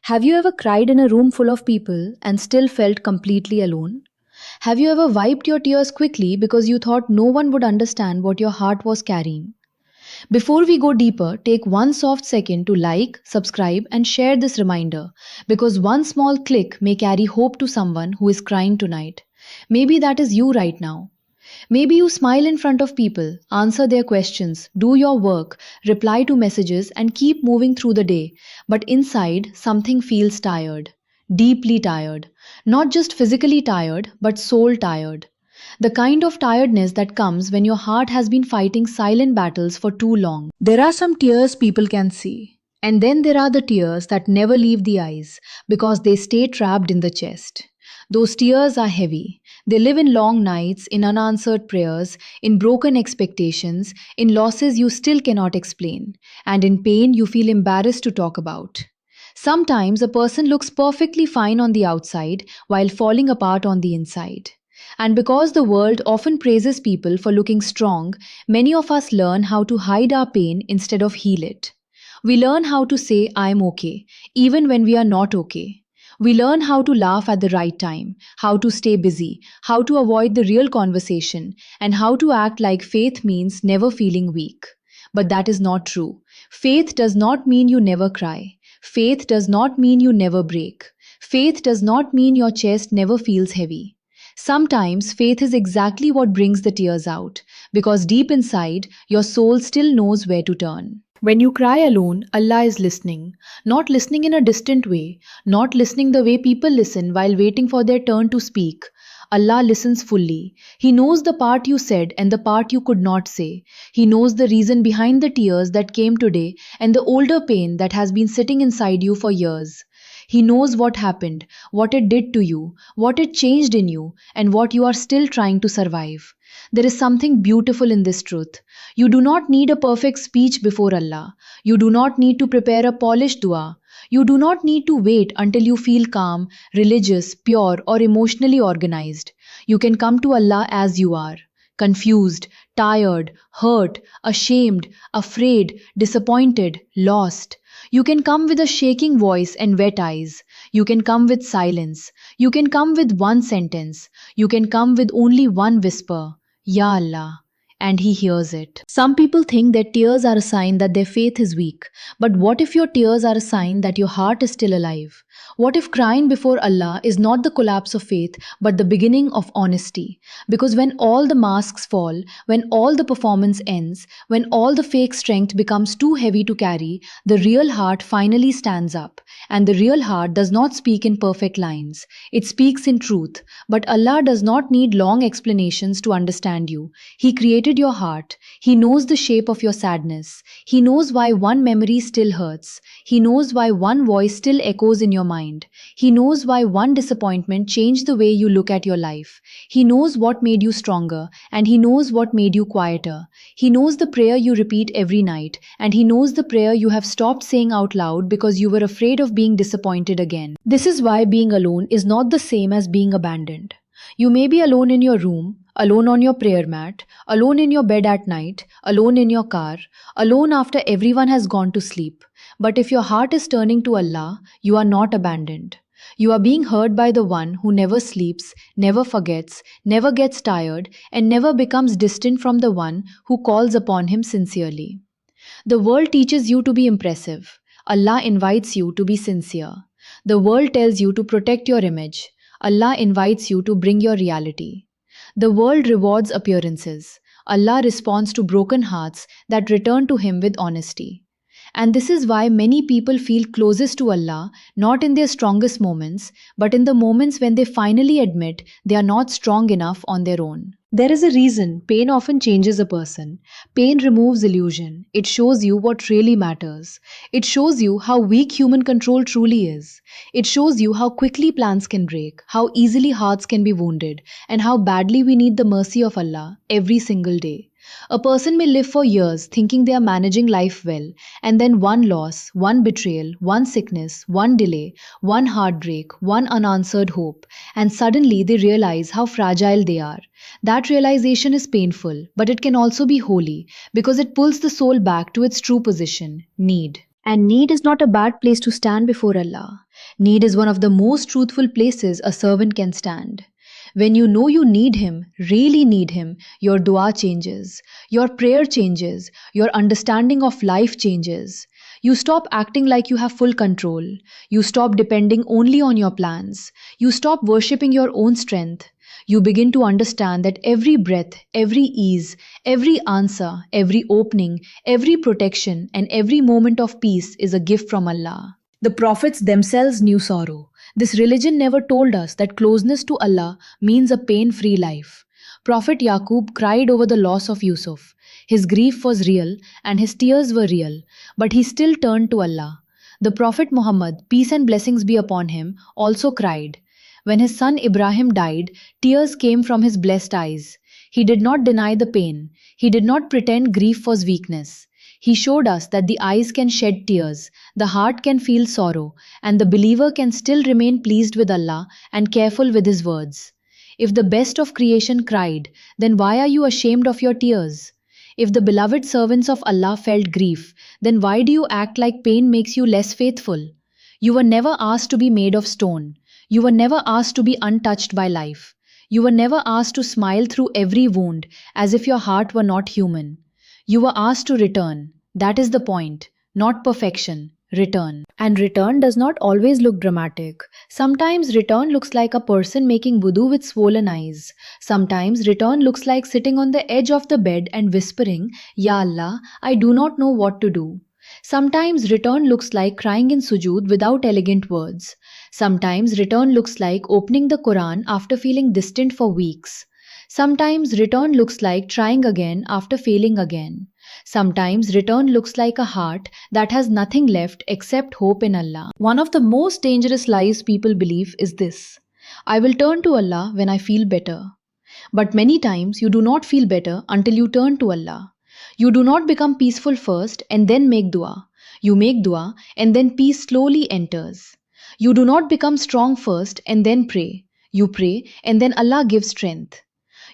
Have you ever cried in a room full of people and still felt completely alone? Have you ever wiped your tears quickly because you thought no one would understand what your heart was carrying? Before we go deeper, take one soft second to like, subscribe, and share this reminder because one small click may carry hope to someone who is crying tonight. Maybe that is you right now. Maybe you smile in front of people, answer their questions, do your work, reply to messages, and keep moving through the day. But inside, something feels tired. Deeply tired. Not just physically tired, but soul tired. The kind of tiredness that comes when your heart has been fighting silent battles for too long. There are some tears people can see. And then there are the tears that never leave the eyes because they stay trapped in the chest. Those tears are heavy. They live in long nights, in unanswered prayers, in broken expectations, in losses you still cannot explain, and in pain you feel embarrassed to talk about. Sometimes a person looks perfectly fine on the outside while falling apart on the inside. And because the world often praises people for looking strong, many of us learn how to hide our pain instead of heal it. We learn how to say, I'm okay, even when we are not okay. We learn how to laugh at the right time, how to stay busy, how to avoid the real conversation, and how to act like faith means never feeling weak. But that is not true. Faith does not mean you never cry. Faith does not mean you never break. Faith does not mean your chest never feels heavy. Sometimes faith is exactly what brings the tears out, because deep inside, your soul still knows where to turn. When you cry alone, Allah is listening. Not listening in a distant way, not listening the way people listen while waiting for their turn to speak. Allah listens fully. He knows the part you said and the part you could not say. He knows the reason behind the tears that came today and the older pain that has been sitting inside you for years. He knows what happened, what it did to you, what it changed in you, and what you are still trying to survive. There is something beautiful in this truth. You do not need a perfect speech before Allah. You do not need to prepare a polished dua. You do not need to wait until you feel calm, religious, pure, or emotionally organized. You can come to Allah as you are. Confused, tired, hurt, ashamed, afraid, disappointed, lost. You can come with a shaking voice and wet eyes. You can come with silence. You can come with one sentence. You can come with only one whisper, Ya Allah, and He hears it. Some people think that tears are a sign that their faith is weak. But what if your tears are a sign that your heart is still alive? What if crying before Allah is not the collapse of faith, but the beginning of honesty? Because when all the masks fall, when all the performance ends, when all the fake strength becomes too heavy to carry, the real heart finally stands up. And the real heart does not speak in perfect lines. It speaks in truth. But Allah does not need long explanations to understand you. He created your heart. He knows the shape of your sadness. He knows why one memory still hurts. He knows why one voice still echoes in your mind. He knows why one disappointment changed the way you look at your life. He knows what made you stronger, and He knows what made you quieter. He knows the prayer you repeat every night, and He knows the prayer you have stopped saying out loud because you were afraid of being disappointed again. This is why being alone is not the same as being abandoned. You may be alone in your room, alone on your prayer mat, alone in your bed at night, alone in your car, alone after everyone has gone to sleep. But if your heart is turning to Allah, you are not abandoned. You are being heard by the one who never sleeps, never forgets, never gets tired, and never becomes distant from the one who calls upon Him sincerely. The world teaches you to be impressive. Allah invites you to be sincere. The world tells you to protect your image. Allah invites you to bring your reality. The world rewards appearances. Allah responds to broken hearts that return to Him with honesty. And this is why many people feel closest to Allah, not in their strongest moments, but in the moments when they finally admit they are not strong enough on their own. There is a reason pain often changes a person. Pain removes illusion. It shows you what really matters. It shows you how weak human control truly is. It shows you how quickly plans can break, how easily hearts can be wounded, and how badly we need the mercy of Allah every single day. A person may live for years thinking they are managing life well, and then one loss, one betrayal, one sickness, one delay, one heartbreak, one unanswered hope, and suddenly they realize how fragile they are. That realization is painful, but it can also be holy because it pulls the soul back to its true position, need. And need is not a bad place to stand before Allah. Need is one of the most truthful places a servant can stand. When you know you need Him, really need Him, your dua changes, your prayer changes, your understanding of life changes. You stop acting like you have full control. You stop depending only on your plans. You stop worshipping your own strength. You begin to understand that every breath, every ease, every answer, every opening, every protection, and every moment of peace is a gift from Allah. The prophets themselves knew sorrow. This religion never told us that closeness to Allah means a pain free life. Prophet Yaqub cried over the loss of Yusuf. His grief was real and his tears were real, but he still turned to Allah. The Prophet Muhammad, peace and blessings be upon him, also cried. When his son Ibrahim died, tears came from his blessed eyes. He did not deny the pain. He did not pretend grief was weakness. He showed us that the eyes can shed tears, the heart can feel sorrow, and the believer can still remain pleased with Allah and careful with His words. If the best of creation cried, then why are you ashamed of your tears? If the beloved servants of Allah felt grief, then why do you act like pain makes you less faithful? You were never asked to be made of stone. You were never asked to be untouched by life. You were never asked to smile through every wound as if your heart were not human. You were asked to return. That is the point. Not perfection. Return. And return does not always look dramatic. Sometimes return looks like a person making wudu with swollen eyes. Sometimes return looks like sitting on the edge of the bed and whispering, Ya Allah, I do not know what to do. Sometimes return looks like crying in sujood without elegant words. Sometimes return looks like opening the Quran after feeling distant for weeks. Sometimes return looks like trying again after failing again. Sometimes return looks like a heart that has nothing left except hope in Allah. One of the most dangerous lies people believe is this: I will turn to Allah when I feel better. But many times you do not feel better until you turn to Allah. You do not become peaceful first and then make dua. You make dua and then peace slowly enters. You do not become strong first and then pray. You pray and then Allah gives strength.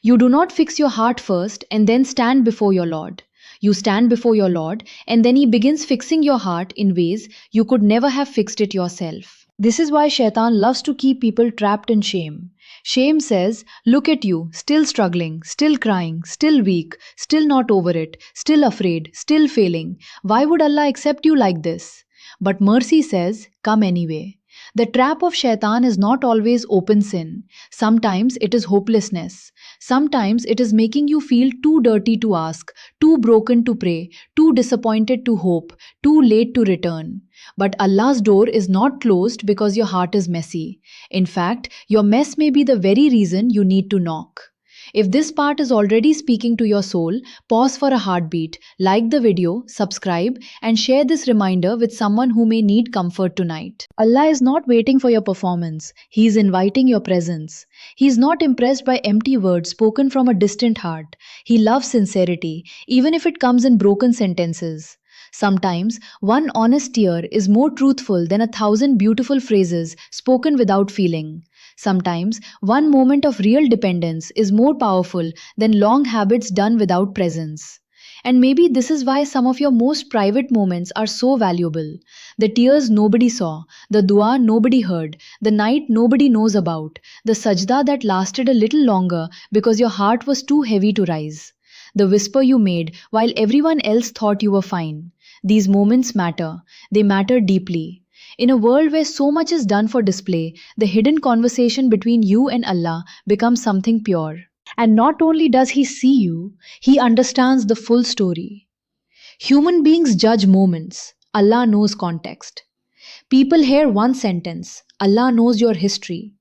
You do not fix your heart first and then stand before your Lord. You stand before your Lord and then He begins fixing your heart in ways you could never have fixed it yourself. This is why Shaitan loves to keep people trapped in shame. Shame says, look at you, still struggling, still crying, still weak, still not over it, still afraid, still failing. Why would Allah accept you like this? But mercy says, come anyway. The trap of Shaitan is not always open sin. Sometimes it is hopelessness. Sometimes it is making you feel too dirty to ask, too broken to pray, too disappointed to hope, too late to return. But Allah's door is not closed because your heart is messy. In fact, your mess may be the very reason you need to knock. If this part is already speaking to your soul, pause for a heartbeat, like the video, subscribe, and share this reminder with someone who may need comfort tonight. Allah is not waiting for your performance. He is inviting your presence. He is not impressed by empty words spoken from a distant heart. He loves sincerity, even if it comes in broken sentences. Sometimes, one honest tear is more truthful than 1,000 beautiful phrases spoken without feeling. Sometimes, one moment of real dependence is more powerful than long habits done without presence. And maybe this is why some of your most private moments are so valuable. The tears nobody saw, the dua nobody heard, the night nobody knows about, the sajda that lasted a little longer because your heart was too heavy to rise, the whisper you made while everyone else thought you were fine. These moments matter. They matter deeply. In a world where so much is done for display, the hidden conversation between you and Allah becomes something pure. And not only does He see you, He understands the full story. Human beings judge moments. Allah knows context. People hear one sentence. Allah knows your history.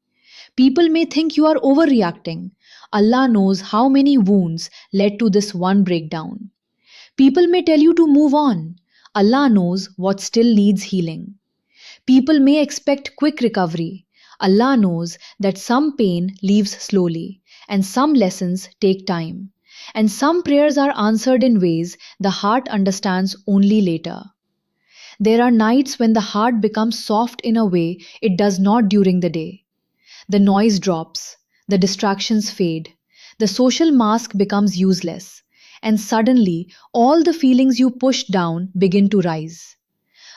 People may think you are overreacting. Allah knows how many wounds led to this one breakdown. People may tell you to move on. Allah knows what still needs healing. People may expect quick recovery. Allah knows that some pain leaves slowly, and some lessons take time, and some prayers are answered in ways the heart understands only later. There are nights when the heart becomes soft in a way it does not during the day. The noise drops, the distractions fade, the social mask becomes useless, and suddenly all the feelings you pushed down begin to rise.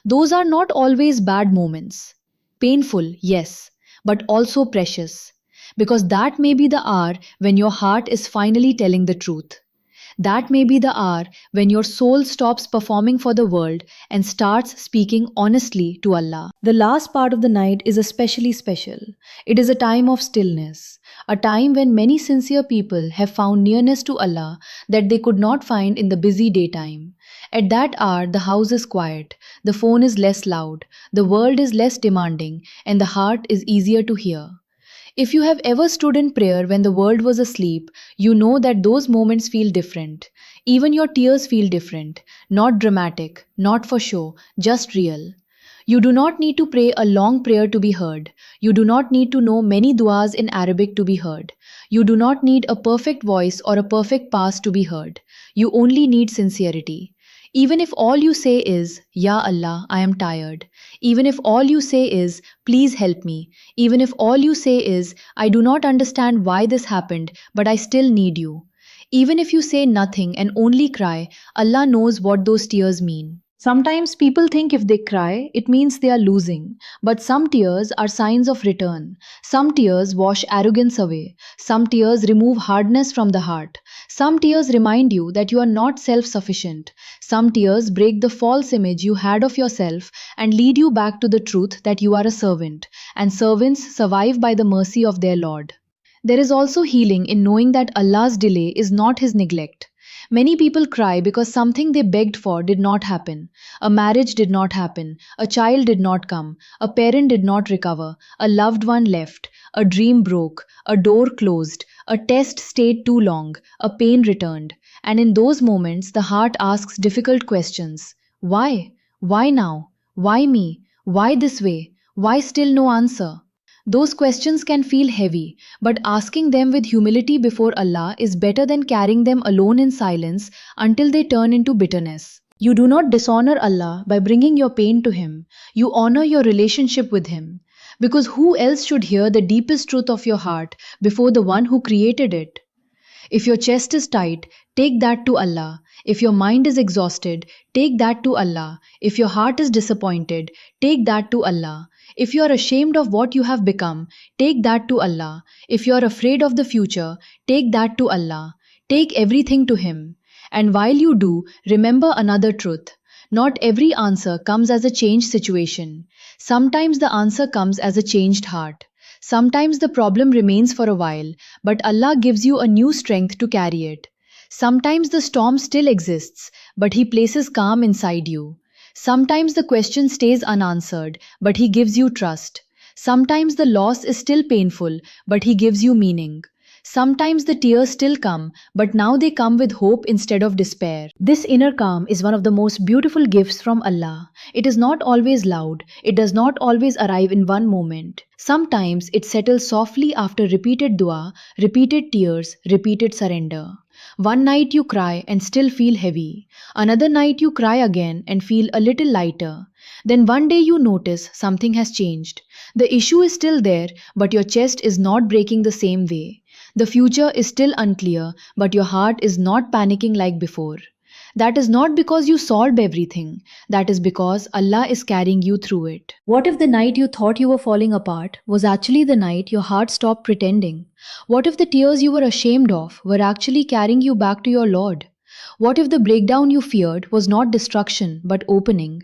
Those are not always bad moments. Painful, yes, but also precious. Because that may be the hour when your heart is finally telling the truth. That may be the hour when your soul stops performing for the world and starts speaking honestly to Allah. The last part of the night is especially special. It is a time of stillness, a time when many sincere people have found nearness to Allah that they could not find in the busy daytime. At that hour, the house is quiet, the phone is less loud, the world is less demanding, and the heart is easier to hear. If you have ever stood in prayer when the world was asleep, you know that those moments feel different. Even your tears feel different, not dramatic, not for show, just real. You do not need to pray a long prayer to be heard. You do not need to know many du'as in Arabic to be heard. You do not need a perfect voice or a perfect pass to be heard. You only need sincerity. Even if all you say is, Ya Allah, I am tired. Even if all you say is, please help me. Even if all you say is, I do not understand why this happened, but I still need you. Even if you say nothing and only cry, Allah knows what those tears mean. Sometimes people think if they cry, it means they are losing. But some tears are signs of return. Some tears wash arrogance away. Some tears remove hardness from the heart. Some tears remind you that you are not self sufficient. Some tears break the false image you had of yourself and lead you back to the truth that you are a servant, and servants survive by the mercy of their Lord. There is also healing in knowing that Allah's delay is not His neglect. Many people cry because something they begged for did not happen. A marriage did not happen, a child did not come, a parent did not recover, a loved one left, a dream broke, a door closed, a test stayed too long, a pain returned. And in those moments, the heart asks difficult questions. Why? Why now? Why me? Why this way? Why still no answer? Those questions can feel heavy, but asking them with humility before Allah is better than carrying them alone in silence until they turn into bitterness. You do not dishonor Allah by bringing your pain to Him. You honor your relationship with Him. Because who else should hear the deepest truth of your heart before the one who created it? If your chest is tight, take that to Allah. If your mind is exhausted, take that to Allah. If your heart is disappointed, take that to Allah. If you are ashamed of what you have become, take that to Allah. If you are afraid of the future, take that to Allah. Take everything to Him. And while you do, remember another truth. Not every answer comes as a changed situation. Sometimes the answer comes as a changed heart. Sometimes the problem remains for a while, but Allah gives you a new strength to carry it. Sometimes the storm still exists, but He places calm inside you. Sometimes the question stays unanswered, but He gives you trust. Sometimes the loss is still painful, but He gives you meaning. Sometimes the tears still come, but now they come with hope instead of despair. This inner calm is one of the most beautiful gifts from Allah. It is not always loud, it does not always arrive in one moment. Sometimes it settles softly after repeated dua, repeated tears, repeated surrender. One night you cry and still feel heavy. Another night you cry again and feel a little lighter. Then one day you notice something has changed. The issue is still there, but your chest is not breaking the same way. The future is still unclear, but your heart is not panicking like before. That is not because you solved everything. That is because Allah is carrying you through it. What if the night you thought you were falling apart was actually the night your heart stopped pretending? What if the tears you were ashamed of were actually carrying you back to your Lord? What if the breakdown you feared was not destruction but opening?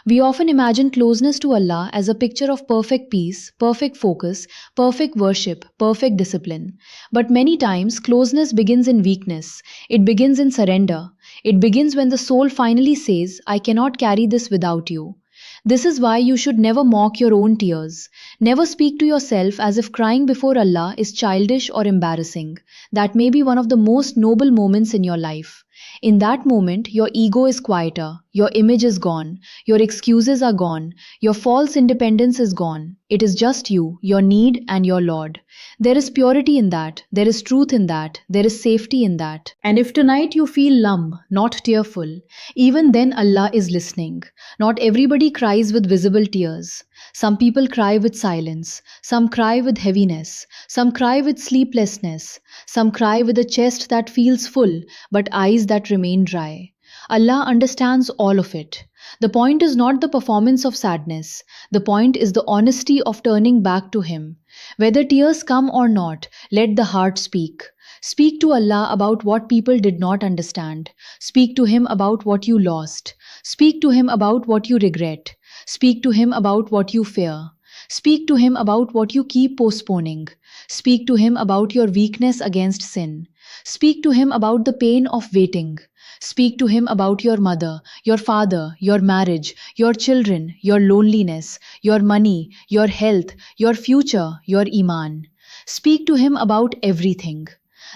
We often imagine closeness to Allah as a picture of perfect peace, perfect focus, perfect worship, perfect discipline. But many times, closeness begins in weakness. It begins in surrender. It begins when the soul finally says, I cannot carry this without you. This is why you should never mock your own tears. Never speak to yourself as if crying before Allah is childish or embarrassing. That may be one of the most noble moments in your life. In that moment, your ego is quieter, your image is gone, your excuses are gone, your false independence is gone. It is just you, your need, and your Lord. There is purity in that, there is truth in that, there is safety in that. And if tonight you feel numb, not tearful, even then Allah is listening. Not everybody cries with visible tears. Some people cry with silence, some cry with heaviness, some cry with sleeplessness, some cry with a chest that feels full but eyes that remain dry. Allah understands all of it. The point is not the performance of sadness. The point is the honesty of turning back to Him. Whether tears come or not, let the heart speak. Speak to Allah about what people did not understand. Speak to Him about what you lost. Speak to Him about what you regret. Speak to Him about what you fear. Speak to Him about what you keep postponing. Speak to Him about your weakness against sin. Speak to Him about the pain of waiting. Speak to Him about your mother, your father, your marriage, your children, your loneliness, your money, your health, your future, your Iman. Speak to Him about everything.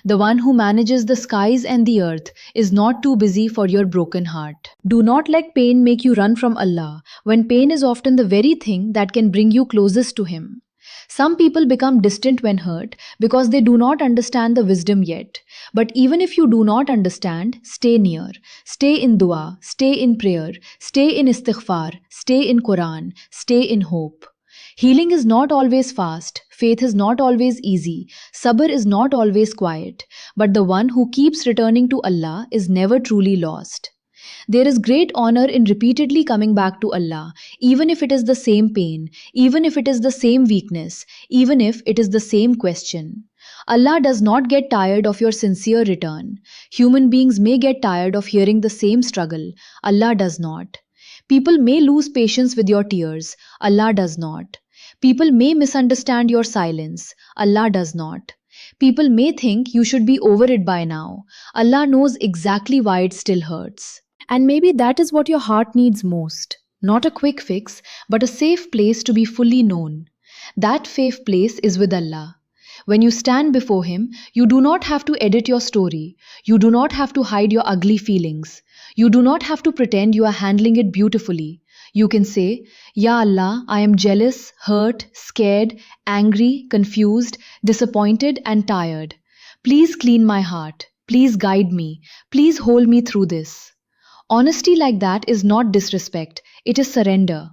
The one who manages the skies and the earth is not too busy for your broken heart. Do not let pain make you run from Allah, when pain is often the very thing that can bring you closest to Him. Some people become distant when hurt because they do not understand the wisdom yet. But even if you do not understand, stay near. Stay in dua, stay in prayer, stay in istighfar, stay in Quran, stay in hope. Healing is not always fast, faith is not always easy, sabr is not always quiet, but the one who keeps returning to Allah is never truly lost. There is great honor in repeatedly coming back to Allah, even if it is the same pain, even if it is the same weakness, even if it is the same question. Allah does not get tired of your sincere return. Human beings may get tired of hearing the same struggle. Allah does not. People may lose patience with your tears. Allah does not. People may misunderstand your silence. Allah does not. People may think you should be over it by now. Allah knows exactly why it still hurts. And maybe that is what your heart needs most. Not a quick fix, but a safe place to be fully known. That safe place is with Allah. When you stand before Him, you do not have to edit your story. You do not have to hide your ugly feelings. You do not have to pretend you are handling it beautifully. You can say, Ya Allah, I am jealous, hurt, scared, angry, confused, disappointed and tired. Please clean my heart. Please guide me. Please hold me through this. Honesty like that is not disrespect, it is surrender.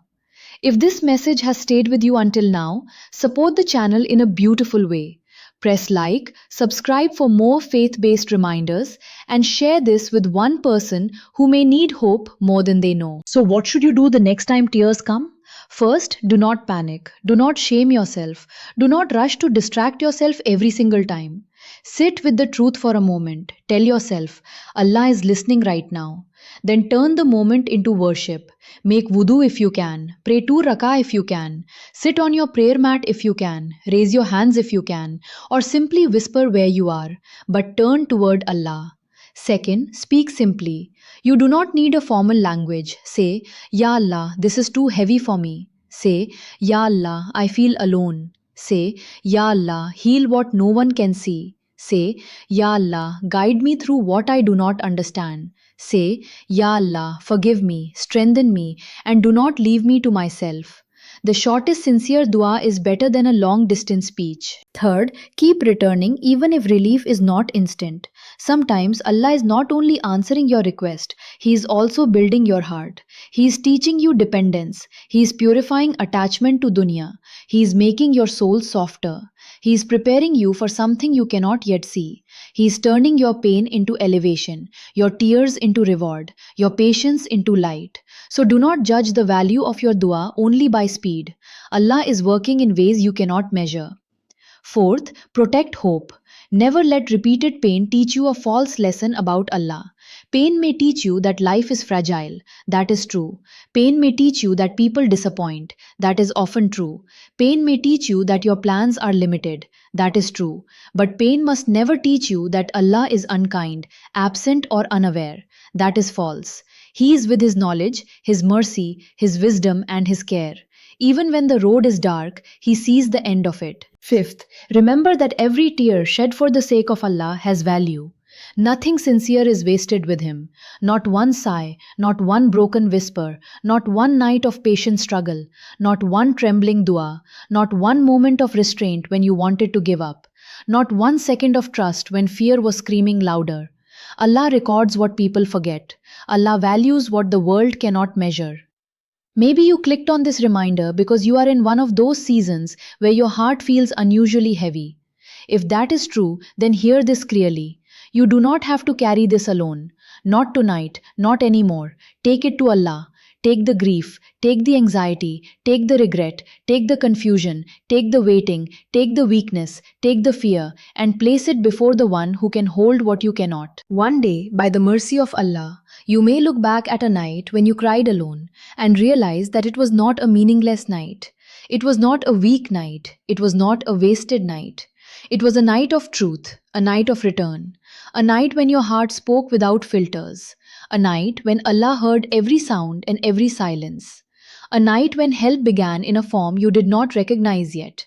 If this message has stayed with you until now, support the channel in a beautiful way. Press like, subscribe for more faith-based reminders, and share this with one person who may need hope more than they know. So what should you do the next time tears come? First, do not panic. Do not shame yourself. Do not rush to distract yourself every single time. Sit with the truth for a moment. Tell yourself, Allah is listening right now. Then turn the moment into worship. Make wudu if you can. Pray 2 rakah if you can. Sit on your prayer mat if you can. Raise your hands if you can. Or simply whisper where you are. But turn toward Allah. Second, speak simply. You do not need a formal language. Say, Ya Allah, this is too heavy for me. Say, Ya Allah, I feel alone. Say, Ya Allah, heal what no one can see. Say, Ya Allah, guide me through what I do not understand. Say, Ya Allah, forgive me, strengthen me, and do not leave me to myself. The shortest sincere dua is better than a long distance speech. Third, keep returning even if relief is not instant. Sometimes Allah is not only answering your request, He is also building your heart. He is teaching you dependence. He is purifying attachment to dunya. He is making your soul softer. He is preparing you for something you cannot yet see. He is turning your pain into elevation, your tears into reward, your patience into light. So do not judge the value of your dua only by speed. Allah is working in ways you cannot measure. Fourth, protect hope. Never let repeated pain teach you a false lesson about Allah. Pain may teach you that life is fragile. That is true. Pain may teach you that people disappoint. That is often true. Pain may teach you that your plans are limited. That is true. But pain must never teach you that Allah is unkind, absent or unaware. That is false. He is with His knowledge, His mercy, His wisdom and His care. Even when the road is dark, He sees the end of it. Fifth, remember that every tear shed for the sake of Allah has value. Nothing sincere is wasted with Him. Not one sigh, not one broken whisper, not one night of patient struggle, not one trembling dua, not one moment of restraint when you wanted to give up, not one second of trust when fear was screaming louder. Allah records what people forget. Allah values what the world cannot measure. Maybe you clicked on this reminder because you are in one of those seasons where your heart feels unusually heavy. If that is true, then hear this clearly. You do not have to carry this alone. Not tonight, not anymore. Take it to Allah. Take the grief, take the anxiety, take the regret, take the confusion, take the waiting, take the weakness, take the fear, and place it before the one who can hold what you cannot. One day, by the mercy of Allah, you may look back at a night when you cried alone and realize that it was not a meaningless night. It was not a weak night. It was not a wasted night. It was a night of truth, a night of return, a night when your heart spoke without filters, a night when Allah heard every sound and every silence, a night when help began in a form you did not recognize yet.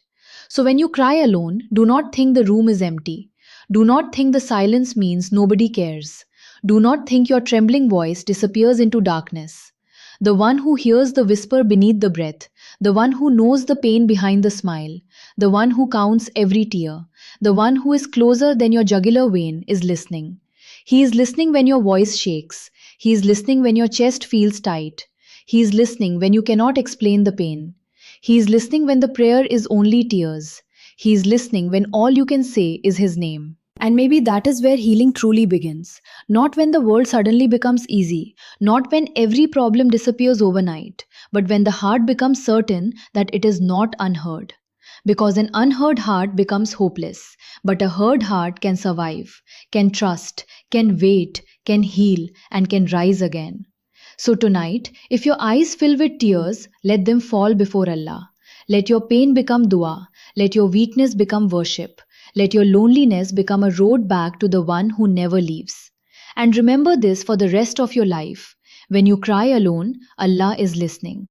So when you cry alone, do not think the room is empty. Do not think the silence means nobody cares. Do not think your trembling voice disappears into darkness. The one who hears the whisper beneath the breath, the one who knows the pain behind the smile, the one who counts every tear, the one who is closer than your jugular vein is listening. He is listening when your voice shakes. He is listening when your chest feels tight. He is listening when you cannot explain the pain. He is listening when the prayer is only tears. He is listening when all you can say is His name. And maybe that is where healing truly begins. Not when the world suddenly becomes easy, not when every problem disappears overnight, but when the heart becomes certain that it is not unheard. Because an unheard heart becomes hopeless, but a heard heart can survive, can trust, can wait, can heal, and can rise again. So tonight, if your eyes fill with tears, let them fall before Allah. Let your pain become dua. Let your weakness become worship. Let your loneliness become a road back to the one who never leaves. And remember this for the rest of your life. When you cry alone, Allah is listening.